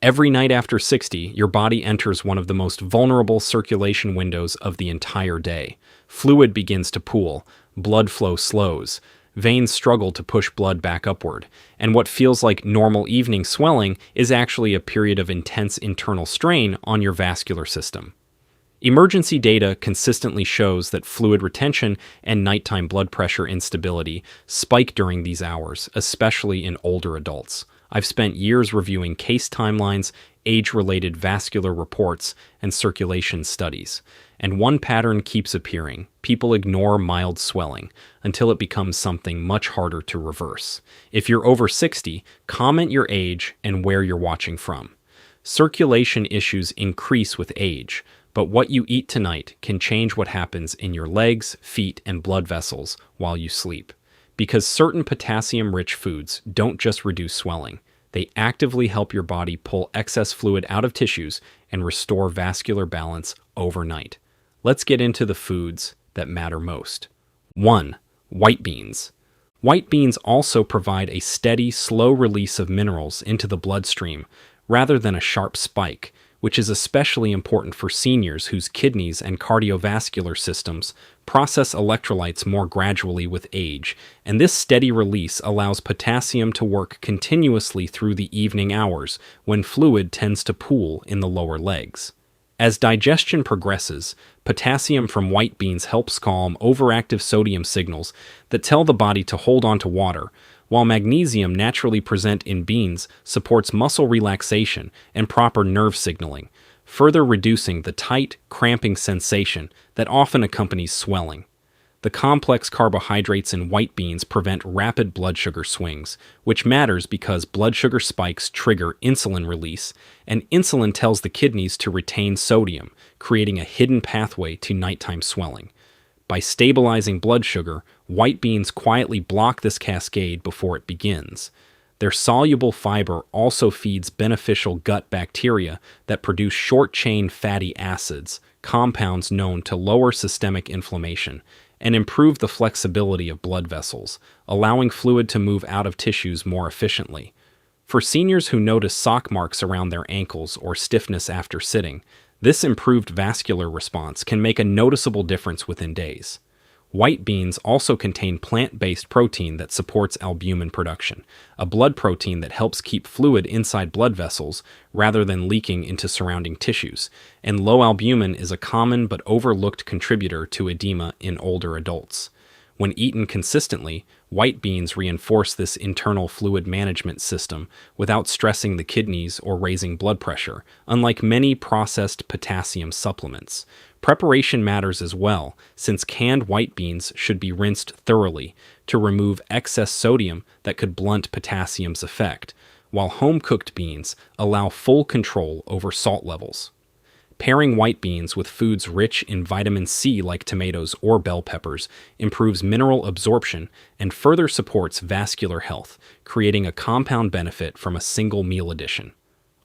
Every night after 60, your body enters one of the most vulnerable circulation windows of the entire day. Fluid begins to pool, blood flow slows, veins struggle to push blood back upward, and what feels like normal evening swelling is actually a period of intense internal strain on your vascular system. Emergency data consistently shows that fluid retention and nighttime blood pressure instability spike during these hours, especially in older adults. I've spent years reviewing case timelines, age-related vascular reports, and circulation studies, and one pattern keeps appearing. People ignore mild swelling until it becomes something much harder to reverse. If you're over 60, comment your age and where you're watching from. Circulation issues increase with age, but what you eat tonight can change what happens in your legs, feet, and blood vessels while you sleep. Because certain potassium-rich foods don't just reduce swelling, they actively help your body pull excess fluid out of tissues and restore vascular balance overnight. Let's get into the foods that matter most. 1. White beans. White beans also provide a steady, slow release of minerals into the bloodstream rather than a sharp spike, which is especially important for seniors whose kidneys and cardiovascular systems process electrolytes more gradually with age, and this steady release allows potassium to work continuously through the evening hours when fluid tends to pool in the lower legs. As digestion progresses, potassium from white beans helps calm overactive sodium signals that tell the body to hold on to water, while magnesium naturally present in beans supports muscle relaxation and proper nerve signaling, further reducing the tight, cramping sensation that often accompanies swelling. The complex carbohydrates in white beans prevent rapid blood sugar swings, which matters because blood sugar spikes trigger insulin release, and insulin tells the kidneys to retain sodium, creating a hidden pathway to nighttime swelling. By stabilizing blood sugar, white beans quietly block this cascade before it begins. Their soluble fiber also feeds beneficial gut bacteria that produce short-chain fatty acids, compounds known to lower systemic inflammation, and improve the flexibility of blood vessels, allowing fluid to move out of tissues more efficiently. For seniors who notice sock marks around their ankles or stiffness after sitting, this improved vascular response can make a noticeable difference within days. White beans also contain plant-based protein that supports albumin production, a blood protein that helps keep fluid inside blood vessels rather than leaking into surrounding tissues, and low albumin is a common but overlooked contributor to edema in older adults. When eaten consistently, white beans reinforce this internal fluid management system without stressing the kidneys or raising blood pressure, unlike many processed potassium supplements. Preparation matters as well, since canned white beans should be rinsed thoroughly to remove excess sodium that could blunt potassium's effect, while home-cooked beans allow full control over salt levels. Pairing white beans with foods rich in vitamin C like tomatoes or bell peppers improves mineral absorption and further supports vascular health, creating a compound benefit from a single meal addition.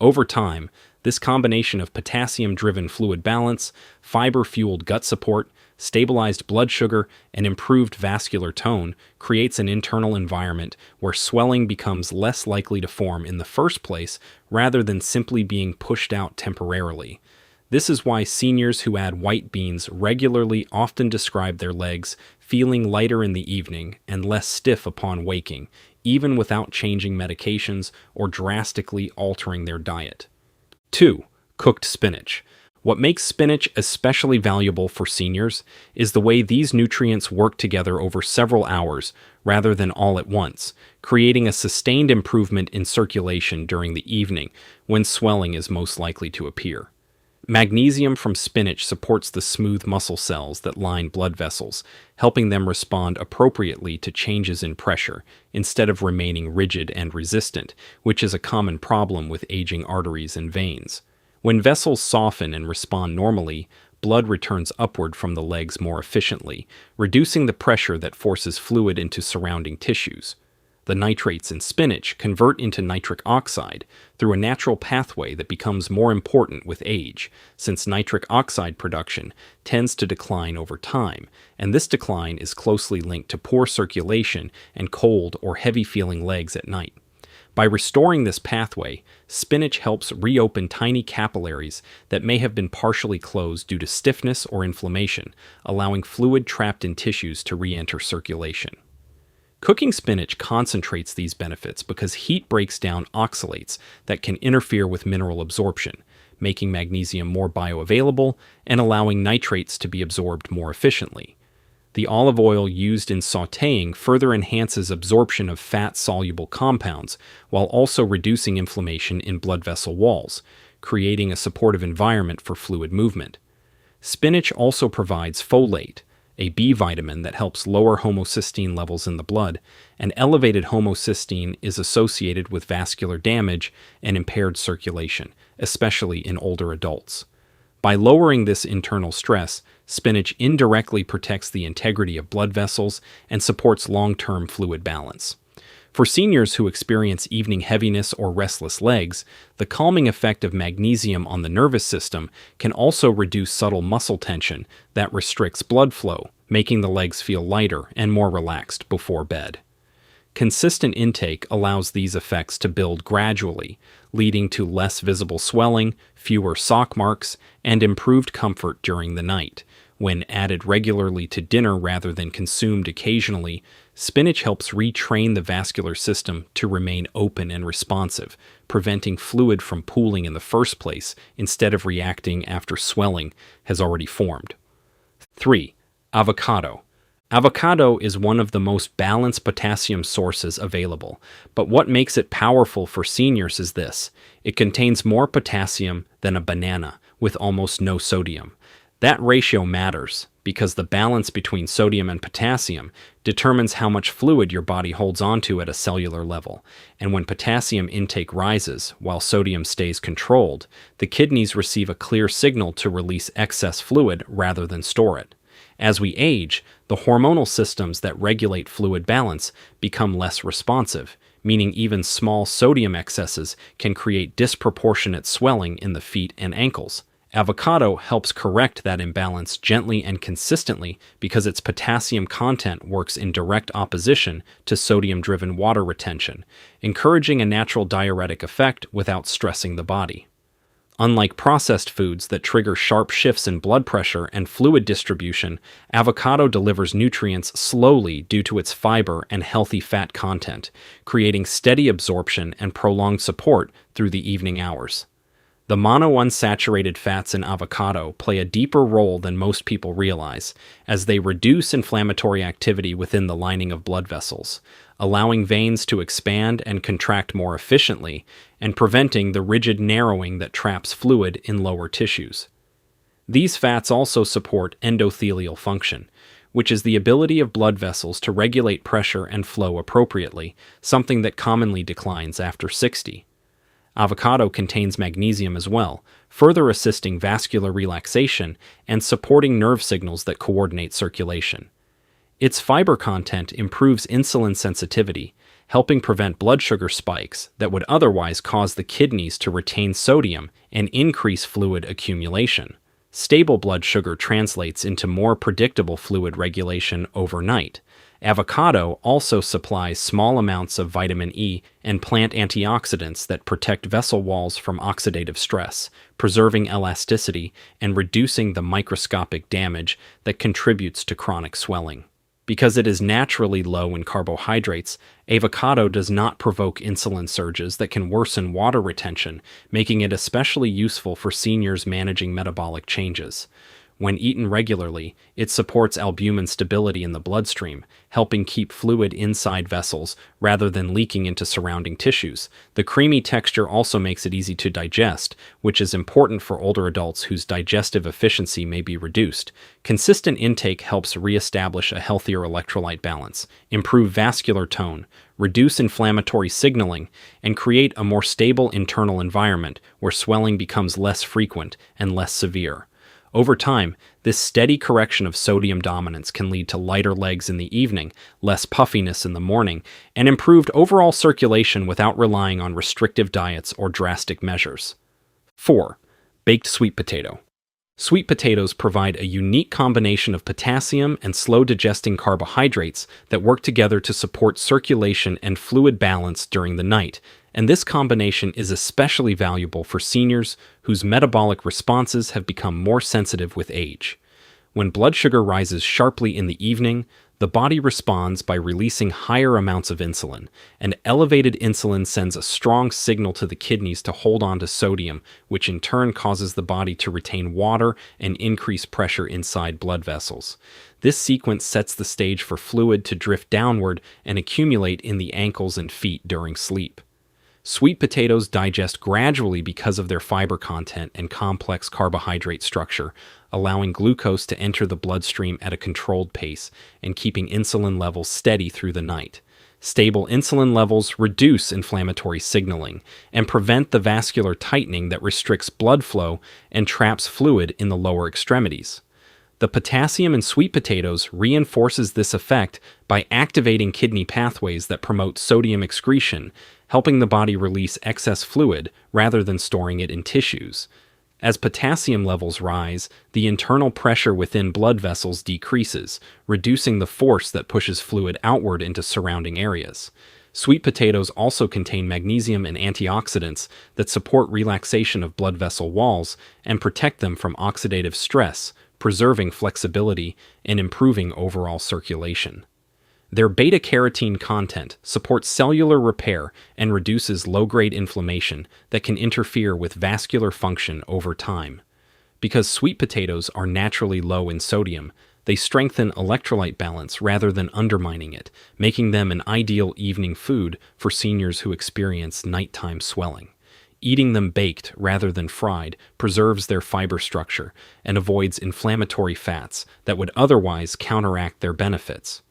Over time, this combination of potassium-driven fluid balance, fiber-fueled gut support, stabilized blood sugar, and improved vascular tone creates an internal environment where swelling becomes less likely to form in the first place rather than simply being pushed out temporarily. This is why seniors who add white beans regularly often describe their legs feeling lighter in the evening and less stiff upon waking, even without changing medications or drastically altering their diet. 2. Cooked spinach. What makes spinach especially valuable for seniors is the way these nutrients work together over several hours rather than all at once, creating a sustained improvement in circulation during the evening when swelling is most likely to appear. Magnesium from spinach supports the smooth muscle cells that line blood vessels, helping them respond appropriately to changes in pressure instead of remaining rigid and resistant, which is a common problem with aging arteries and veins. When vessels soften and respond normally, blood returns upward from the legs more efficiently, reducing the pressure that forces fluid into surrounding tissues. The nitrates in spinach convert into nitric oxide through a natural pathway that becomes more important with age, since nitric oxide production tends to decline over time, and this decline is closely linked to poor circulation and cold or heavy-feeling legs at night. By restoring this pathway, spinach helps reopen tiny capillaries that may have been partially closed due to stiffness or inflammation, allowing fluid trapped in tissues to re-enter circulation. Cooking spinach concentrates these benefits because heat breaks down oxalates that can interfere with mineral absorption, making magnesium more bioavailable and allowing nitrates to be absorbed more efficiently. The olive oil used in sautéing further enhances absorption of fat-soluble compounds while also reducing inflammation in blood vessel walls, creating a supportive environment for fluid movement. Spinach also provides folate, a B vitamin that helps lower homocysteine levels in the blood, and elevated homocysteine is associated with vascular damage and impaired circulation, especially in older adults. By lowering this internal stress, spinach indirectly protects the integrity of blood vessels and supports long-term fluid balance. For seniors who experience evening heaviness or restless legs, the calming effect of magnesium on the nervous system can also reduce subtle muscle tension that restricts blood flow, making the legs feel lighter and more relaxed before bed. Consistent intake allows these effects to build gradually, leading to less visible swelling, fewer sock marks, and improved comfort during the night. When added regularly to dinner rather than consumed occasionally, spinach helps retrain the vascular system to remain open and responsive, preventing fluid from pooling in the first place instead of reacting after swelling has already formed. 3. Avocado. Avocado is one of the most balanced potassium sources available, but what makes it powerful for seniors is this: it contains more potassium than a banana, with almost no sodium. That ratio matters because the balance between sodium and potassium determines how much fluid your body holds onto at a cellular level, and when potassium intake rises while sodium stays controlled, the kidneys receive a clear signal to release excess fluid rather than store it. As we age, the hormonal systems that regulate fluid balance become less responsive, meaning even small sodium excesses can create disproportionate swelling in the feet and ankles. Avocado helps correct that imbalance gently and consistently because its potassium content works in direct opposition to sodium-driven water retention, encouraging a natural diuretic effect without stressing the body. Unlike processed foods that trigger sharp shifts in blood pressure and fluid distribution, avocado delivers nutrients slowly due to its fiber and healthy fat content, creating steady absorption and prolonged support through the evening hours. The monounsaturated fats in avocado play a deeper role than most people realize, as they reduce inflammatory activity within the lining of blood vessels, allowing veins to expand and contract more efficiently, and preventing the rigid narrowing that traps fluid in lower tissues. These fats also support endothelial function, which is the ability of blood vessels to regulate pressure and flow appropriately, something that commonly declines after 60. Avocado contains magnesium as well, further assisting vascular relaxation and supporting nerve signals that coordinate circulation. Its fiber content improves insulin sensitivity, helping prevent blood sugar spikes that would otherwise cause the kidneys to retain sodium and increase fluid accumulation. Stable blood sugar translates into more predictable fluid regulation overnight. Avocado also supplies small amounts of vitamin E and plant antioxidants that protect vessel walls from oxidative stress, preserving elasticity and reducing the microscopic damage that contributes to chronic swelling. Because it is naturally low in carbohydrates, avocado does not provoke insulin surges that can worsen water retention, making it especially useful for seniors managing metabolic changes. When eaten regularly, it supports albumin stability in the bloodstream, helping keep fluid inside vessels rather than leaking into surrounding tissues. The creamy texture also makes it easy to digest, which is important for older adults whose digestive efficiency may be reduced. Consistent intake helps reestablish a healthier electrolyte balance, improve vascular tone, reduce inflammatory signaling, and create a more stable internal environment where swelling becomes less frequent and less severe. Over time, this steady correction of sodium dominance can lead to lighter legs in the evening, less puffiness in the morning, and improved overall circulation without relying on restrictive diets or drastic measures. 4. Baked sweet potato. Sweet potatoes provide a unique combination of potassium and slow-digesting carbohydrates that work together to support circulation and fluid balance during the night, And this combination is especially valuable for seniors whose metabolic responses have become more sensitive with age. When blood sugar rises sharply in the evening, the body responds by releasing higher amounts of insulin, and elevated insulin sends a strong signal to the kidneys to hold on to sodium, which in turn causes the body to retain water and increase pressure inside blood vessels. This sequence sets the stage for fluid to drift downward and accumulate in the ankles and feet during sleep. Sweet potatoes digest gradually because of their fiber content and complex carbohydrate structure, allowing glucose to enter the bloodstream at a controlled pace and keeping insulin levels steady through the night. Stable insulin levels reduce inflammatory signaling and prevent the vascular tightening that restricts blood flow and traps fluid in the lower extremities. The potassium in sweet potatoes reinforces this effect by activating kidney pathways that promote sodium excretion, helping the body release excess fluid rather than storing it in tissues. As potassium levels rise, the internal pressure within blood vessels decreases, reducing the force that pushes fluid outward into surrounding areas. Sweet potatoes also contain magnesium and antioxidants that support relaxation of blood vessel walls and protect them from oxidative stress, preserving flexibility and improving overall circulation. Their beta-carotene content supports cellular repair and reduces low-grade inflammation that can interfere with vascular function over time. Because sweet potatoes are naturally low in sodium, they strengthen electrolyte balance rather than undermining it, making them an ideal evening food for seniors who experience nighttime swelling. Eating them baked rather than fried preserves their fiber structure and avoids inflammatory fats that would otherwise counteract their benefits.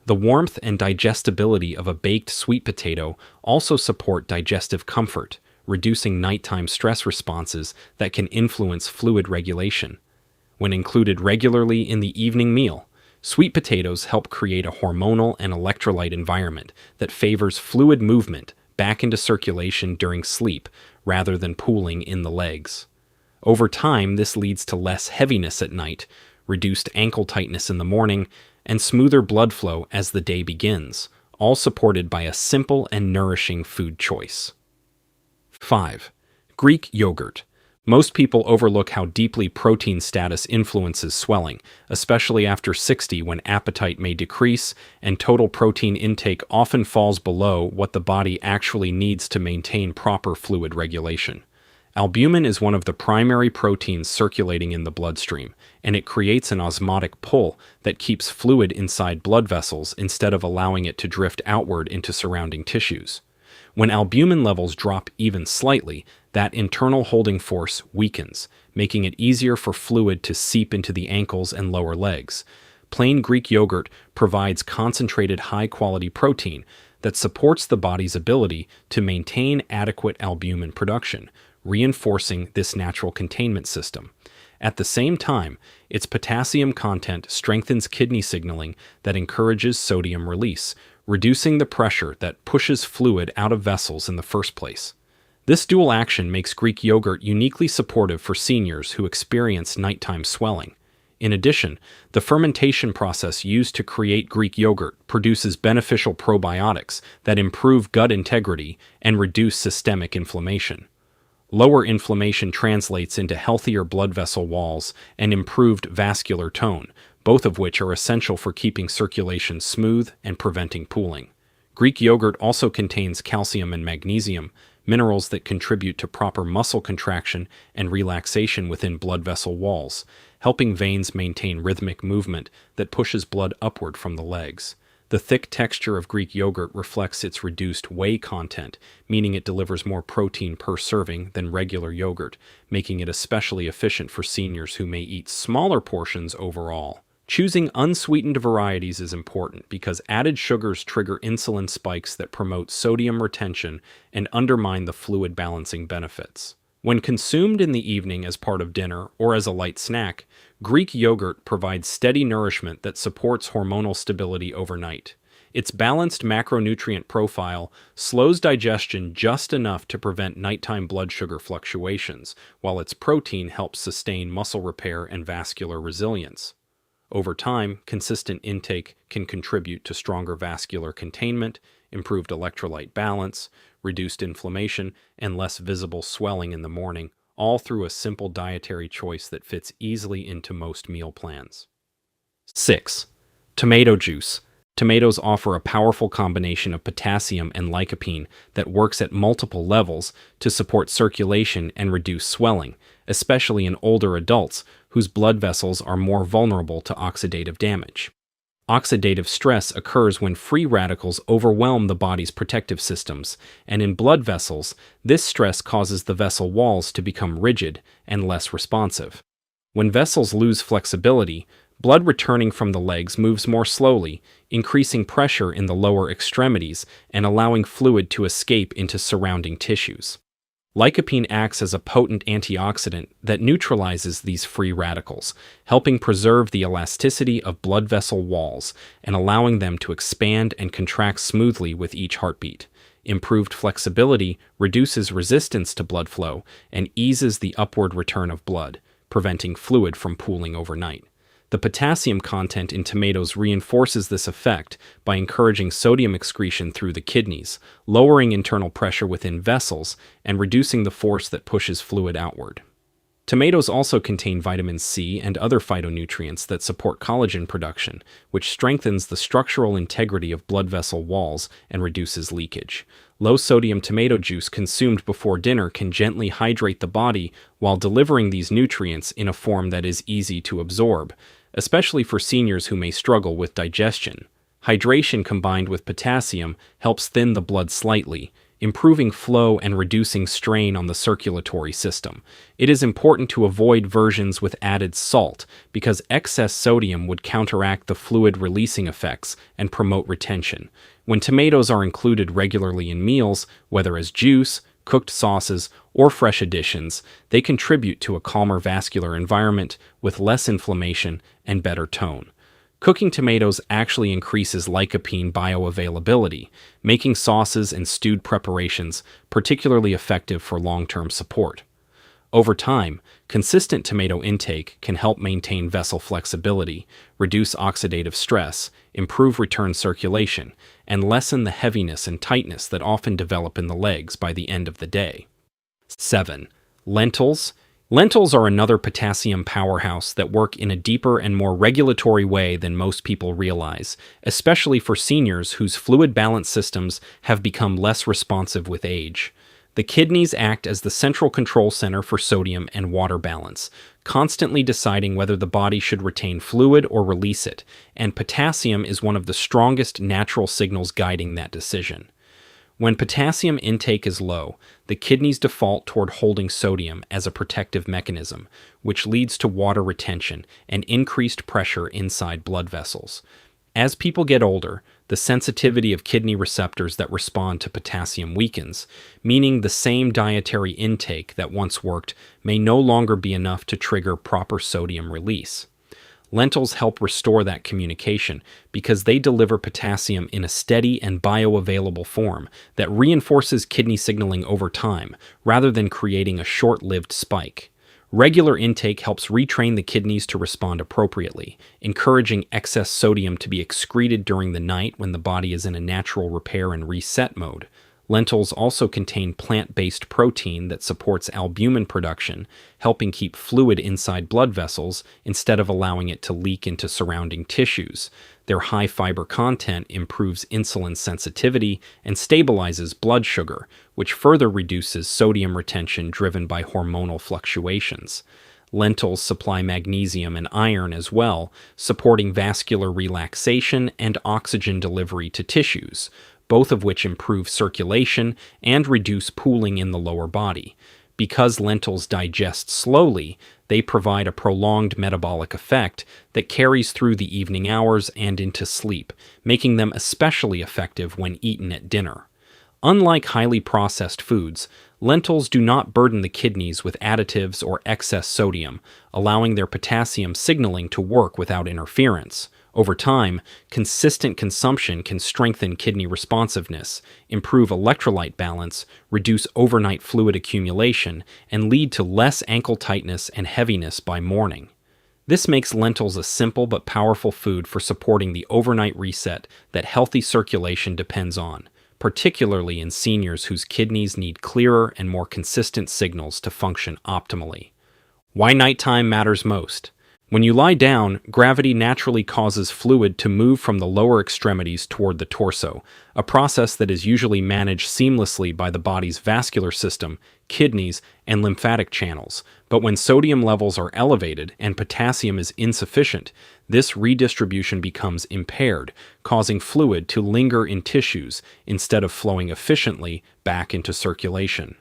The warmth and digestibility of a baked sweet potato also support digestive comfort, reducing nighttime stress responses that can influence fluid regulation. When included regularly in the evening meal, sweet potatoes help create a hormonal and electrolyte environment that favors fluid movement back into circulation during sleep rather than pooling in the legs. Over time, this leads to less heaviness at night, reduced ankle tightness in the morning, and smoother blood flow as the day begins, all supported by a simple and nourishing food choice. 5. Greek yogurt. Most people overlook how deeply protein status influences swelling, especially after 60 when appetite may decrease and total protein intake often falls below what the body actually needs to maintain proper fluid regulation. Albumin is one of the primary proteins circulating in the bloodstream, and it creates an osmotic pull that keeps fluid inside blood vessels instead of allowing it to drift outward into surrounding tissues. When albumin levels drop even slightly, that internal holding force weakens, making it easier for fluid to seep into the ankles and lower legs. Plain Greek yogurt provides concentrated high-quality protein that supports the body's ability to maintain adequate albumin production, reinforcing this natural containment system. At the same time, its potassium content strengthens kidney signaling that encourages sodium release, reducing the pressure that pushes fluid out of vessels in the first place. This dual action makes Greek yogurt uniquely supportive for seniors who experience nighttime swelling. In addition, the fermentation process used to create Greek yogurt produces beneficial probiotics that improve gut integrity and reduce systemic inflammation. Lower inflammation translates into healthier blood vessel walls and improved vascular tone, both of which are essential for keeping circulation smooth and preventing pooling. Greek yogurt also contains calcium and magnesium, minerals that contribute to proper muscle contraction and relaxation within blood vessel walls, helping veins maintain rhythmic movement that pushes blood upward from the legs. The thick texture of Greek yogurt reflects its reduced whey content, meaning it delivers more protein per serving than regular yogurt, making it especially efficient for seniors who may eat smaller portions overall. Choosing unsweetened varieties is important because added sugars trigger insulin spikes that promote sodium retention and undermine the fluid balancing benefits. When consumed in the evening as part of dinner or as a light snack, Greek yogurt provides steady nourishment that supports hormonal stability overnight. Its balanced macronutrient profile slows digestion just enough to prevent nighttime blood sugar fluctuations, while its protein helps sustain muscle repair and vascular resilience. Over time, consistent intake can contribute to stronger vascular containment, improved electrolyte balance, reduced inflammation, and less visible swelling in the morning, all through a simple dietary choice that fits easily into most meal plans. 6. Tomato juice. Tomatoes offer a powerful combination of potassium and lycopene that works at multiple levels to support circulation and reduce swelling, especially in older adults whose blood vessels are more vulnerable to oxidative damage. Oxidative stress occurs when free radicals overwhelm the body's protective systems, and in blood vessels, this stress causes the vessel walls to become rigid and less responsive. When vessels lose flexibility, blood returning from the legs moves more slowly, increasing pressure in the lower extremities and allowing fluid to escape into surrounding tissues. Lycopene acts as a potent antioxidant that neutralizes these free radicals, helping preserve the elasticity of blood vessel walls and allowing them to expand and contract smoothly with each heartbeat. Improved flexibility reduces resistance to blood flow and eases the upward return of blood, preventing fluid from pooling overnight. The potassium content in tomatoes reinforces this effect by encouraging sodium excretion through the kidneys, lowering internal pressure within vessels, and reducing the force that pushes fluid outward. Tomatoes also contain vitamin C and other phytonutrients that support collagen production, which strengthens the structural integrity of blood vessel walls and reduces leakage. Low-sodium tomato juice consumed before dinner can gently hydrate the body while delivering these nutrients in a form that is easy to absorb, especially for seniors who may struggle with digestion. Hydration combined with potassium helps thin the blood slightly, improving flow and reducing strain on the circulatory system. It is important to avoid versions with added salt because excess sodium would counteract the fluid-releasing effects and promote retention. When tomatoes are included regularly in meals, whether as juice, cooked sauces, or fresh additions, they contribute to a calmer vascular environment with less inflammation and better tone. Cooking tomatoes actually increases lycopene bioavailability, making sauces and stewed preparations particularly effective for long-term support. Over time, consistent tomato intake can help maintain vessel flexibility, reduce oxidative stress, improve return circulation, and lessen the heaviness and tightness that often develop in the legs by the end of the day. 7. Lentils. Lentils are another potassium powerhouse that work in a deeper and more regulatory way than most people realize, especially for seniors whose fluid balance systems have become less responsive with age. The kidneys act as the central control center for sodium and water balance, constantly deciding whether the body should retain fluid or release it, and potassium is one of the strongest natural signals guiding that decision. When potassium intake is low, the kidneys default toward holding sodium as a protective mechanism, which leads to water retention and increased pressure inside blood vessels. As people get older, the sensitivity of kidney receptors that respond to potassium weakens, meaning the same dietary intake that once worked may no longer be enough to trigger proper sodium release. Lentils help restore that communication because they deliver potassium in a steady and bioavailable form that reinforces kidney signaling over time rather than creating a short-lived spike. Regular intake helps retrain the kidneys to respond appropriately, encouraging excess sodium to be excreted during the night when the body is in a natural repair and reset mode. Lentils also contain plant-based protein that supports albumin production, helping keep fluid inside blood vessels instead of allowing it to leak into surrounding tissues. Their high fiber content improves insulin sensitivity and stabilizes blood sugar, which further reduces sodium retention driven by hormonal fluctuations. Lentils supply magnesium and iron as well, supporting vascular relaxation and oxygen delivery to tissues, both of which improve circulation and reduce pooling in the lower body. Because lentils digest slowly, they provide a prolonged metabolic effect that carries through the evening hours and into sleep, making them especially effective when eaten at dinner. Unlike highly processed foods, lentils do not burden the kidneys with additives or excess sodium, allowing their potassium signaling to work without interference. Over time, consistent consumption can strengthen kidney responsiveness, improve electrolyte balance, reduce overnight fluid accumulation, and lead to less ankle tightness and heaviness by morning. This makes lentils a simple but powerful food for supporting the overnight reset that healthy circulation depends on. particularly in seniors whose kidneys need clearer and more consistent signals to function optimally. Why nighttime matters most. When you lie down, gravity naturally causes fluid to move from the lower extremities toward the torso, a process that is usually managed seamlessly by the body's vascular system, kidneys, and lymphatic channels. But when sodium levels are elevated and potassium is insufficient, this redistribution becomes impaired, causing fluid to linger in tissues instead of flowing efficiently back into circulation.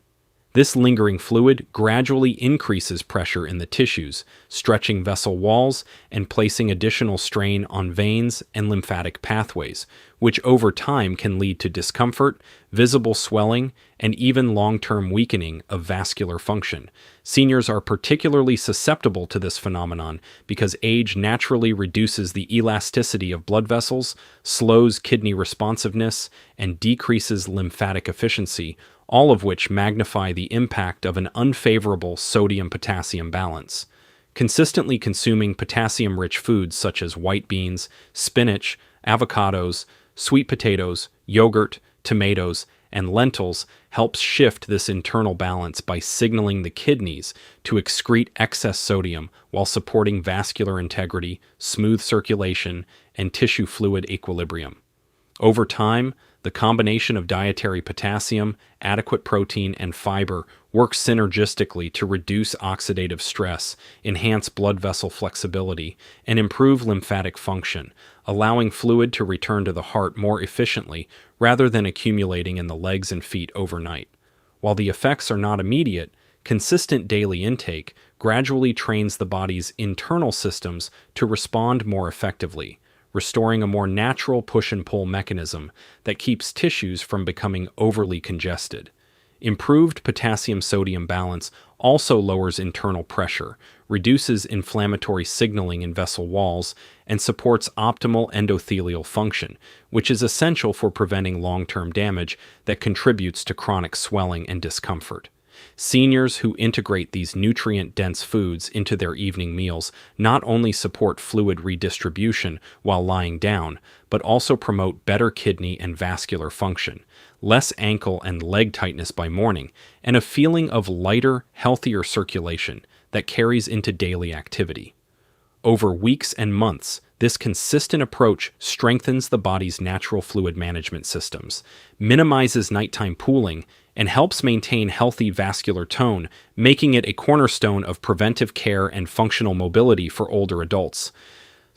This lingering fluid gradually increases pressure in the tissues, stretching vessel walls and placing additional strain on veins and lymphatic pathways, which over time can lead to discomfort, visible swelling, and even long-term weakening of vascular function. Seniors are particularly susceptible to this phenomenon because age naturally reduces the elasticity of blood vessels, slows kidney responsiveness, and decreases lymphatic efficiency, all of which magnify the impact of an unfavorable sodium-potassium balance. Consistently consuming potassium-rich foods such as white beans, spinach, avocados, sweet potatoes, yogurt, tomatoes, and lentils helps shift this internal balance by signaling the kidneys to excrete excess sodium while supporting vascular integrity, smooth circulation, and tissue fluid equilibrium. Over time, the combination of dietary potassium, adequate protein, and fiber works synergistically to reduce oxidative stress, enhance blood vessel flexibility, and improve lymphatic function, allowing fluid to return to the heart more efficiently rather than accumulating in the legs and feet overnight. While the effects are not immediate, consistent daily intake gradually trains the body's internal systems to respond more effectively, restoring a more natural push and pull mechanism that keeps tissues from becoming overly congested. Improved potassium-sodium balance also lowers internal pressure, reduces inflammatory signaling in vessel walls, and supports optimal endothelial function, which is essential for preventing long-term damage that contributes to chronic swelling and discomfort. Seniors who integrate these nutrient-dense foods into their evening meals not only support fluid redistribution while lying down, but also promote better kidney and vascular function, less ankle and leg tightness by morning, and a feeling of lighter, healthier circulation that carries into daily activity. Over weeks and months, this consistent approach strengthens the body's natural fluid management systems, minimizes nighttime pooling, and helps maintain healthy vascular tone, making it a cornerstone of preventive care and functional mobility for older adults.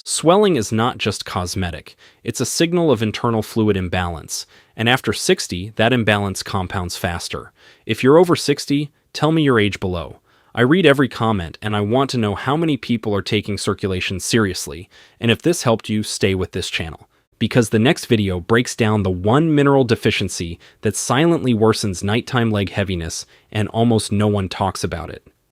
Swelling is not just cosmetic, it's a signal of internal fluid imbalance, and after 60, that imbalance compounds faster. If you're over 60, tell me your age below. I read every comment, and I want to know how many people are taking circulation seriously, and if this helped you, stay with this channel, because the next video breaks down the one mineral deficiency that silently worsens nighttime leg heaviness and almost no one talks about it.